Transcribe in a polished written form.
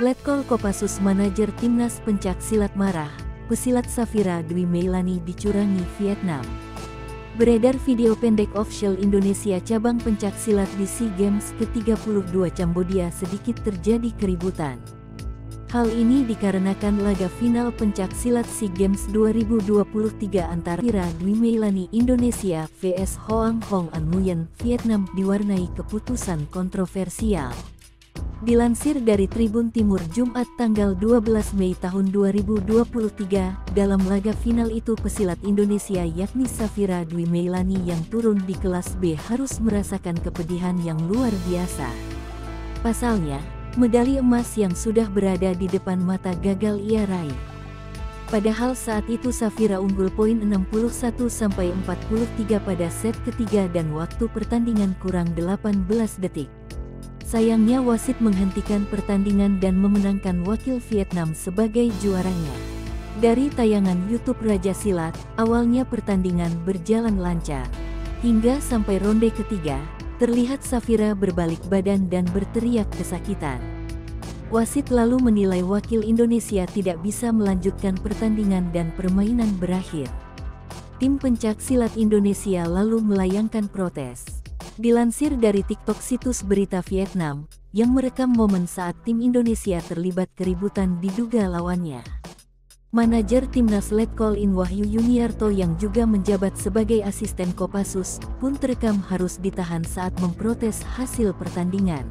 Letkol Kopassus manajer timnas pencak silat marah, pesilat Safira Dwi Meilani dicurangi Vietnam. Beredar video pendek official Indonesia cabang pencak silat di SEA Games ke-32 Kambodia sedikit terjadi keributan. Hal ini dikarenakan laga final pencak silat SEA Games 2023 antara Safira Dwi Meilani Indonesia vs Hoang Hong An Nguyen Vietnam diwarnai keputusan kontroversial. Dilansir dari Tribun Timur Jumat tanggal 12 Mei tahun 2023, dalam laga final itu pesilat Indonesia yakni Safira Dwi Meilani yang turun di kelas B harus merasakan kepedihan yang luar biasa. Pasalnya, medali emas yang sudah berada di depan mata gagal ia raih. Padahal saat itu Safira unggul poin 61-43 pada set ketiga dan waktu pertandingan kurang 18 detik. Sayangnya wasit menghentikan pertandingan dan memenangkan wakil Vietnam sebagai juaranya. Dari tayangan YouTube Raja Silat, awalnya pertandingan berjalan lancar. Hingga sampai ronde ketiga, terlihat Safira berbalik badan dan berteriak kesakitan. Wasit lalu menilai wakil Indonesia tidak bisa melanjutkan pertandingan dan permainan berakhir. Tim pencak silat Indonesia lalu melayangkan protes. Dilansir dari TikTok situs berita Vietnam, yang merekam momen saat tim Indonesia terlibat keributan diduga lawannya. Manajer timnas Letkol In Wahyu Yuniarto yang juga menjabat sebagai asisten Kopassus pun terekam harus ditahan saat memprotes hasil pertandingan.